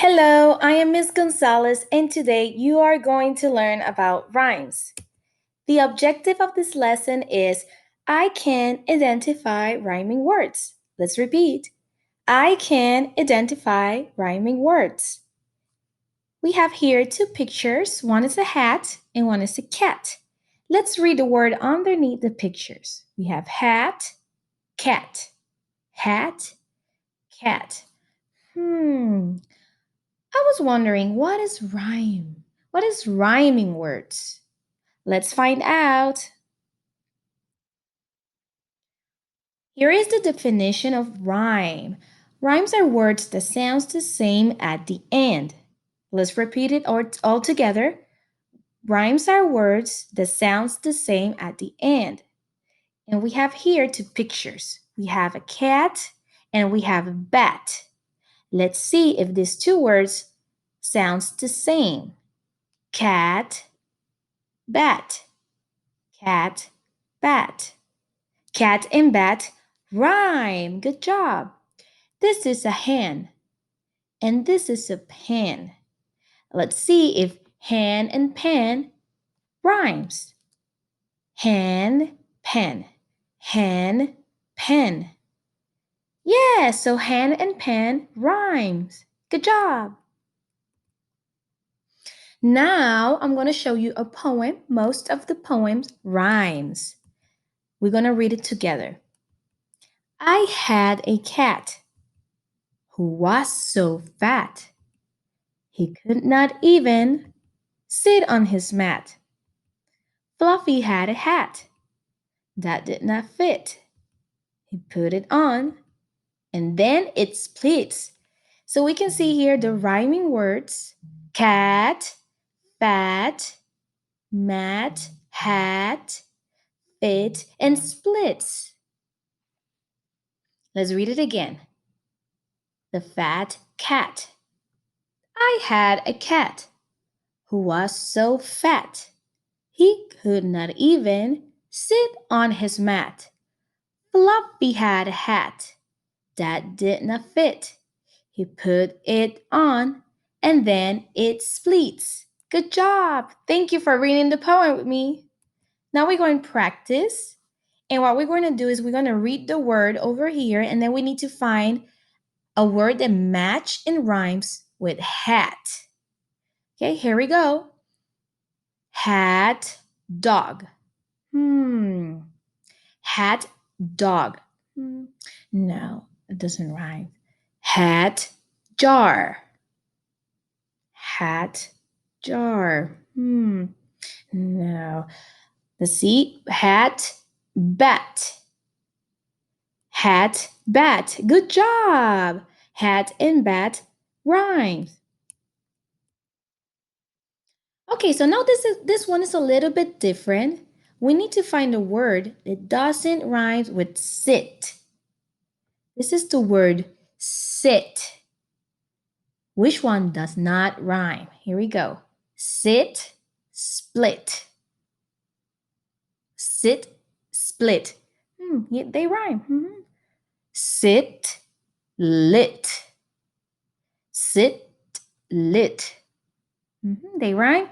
Hello, I am Miss Gonzalez, and today you are going to learn about rhymes. The objective of this lesson is I can identify rhyming words. Let's repeat. I can identify rhyming words. We have here two pictures. One is a hat and one is a cat. Let's read the word underneath the pictures. We have hat, cat, hat, cat. I was wondering, what is rhyme? What is rhyming words? Let's find out. Here is the definition of rhyme. Rhymes are words that sounds the same at the end. Let's repeat it all together. Rhymes are words that sounds the same at the end. And we have here two pictures. We have a cat and we have a bat. Let's see if these two words sounds the same. Cat, bat. Cat, bat. Cat and bat rhyme. Good job. This is a hen and this is a pen. Let's see if hen and pen rhymes. Hen, pen. Hen, pen. Yeah, so hen and pen rhymes. Good job. Now I'm going to show you a poem. Most of the poems rhymes. We're going to read it together. I had a cat who was so fat he could not even sit on his mat. Fluffy had a hat that did not fit. He put it on and then it splits. So we can see here the rhyming words cat, fat, mat, hat, fit, and splits. Let's read it again. The fat cat. I had a cat who was so fat he could not even sit on his mat. Floppy had a hat that did not fit. He put it on and then it splits. Good job! Thank you for reading the poem with me. Now we're going to practice. And what we're going to do is we're going to read the word over here and then we need to find a word that match and rhymes with hat. Okay, here we go. Hat, dog. Hat, dog. No, it doesn't rhyme. Hat, jar. Hat, jar. No. Let's see. Hat, bat. Hat, bat. Good job. Hat and bat rhymes. Okay, so now this one is a little bit different. We need to find a word that doesn't rhyme with sit. This is the word sit. Which one does not rhyme? Here we go. Sit, split. Sit, split. Yeah, they rhyme. Sit, lit. Sit, lit. They rhyme.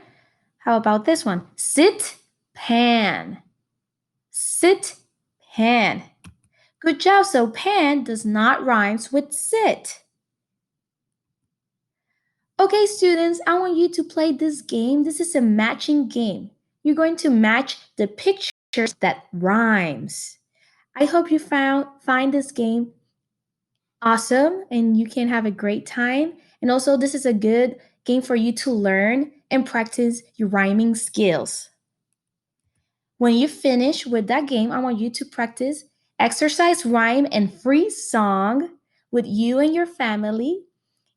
How about this one? Sit, pan. Sit, pan. Good job. So pan does not rhyme with sit. Okay, students, I want you to play this game. This is a matching game. You're going to match the pictures that rhymes. I hope you find this game awesome and you can have a great time. And also, this is a good game for you to learn and practice your rhyming skills. When you finish with that game, I want you to practice exercise, rhyme, and free song with you and your family.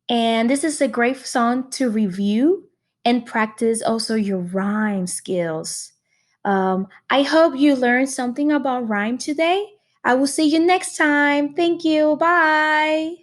And this is a great song to review and practice also your rhyme skills. I hope you learned something about rhyme today. I will see you next time. Thank you. Bye.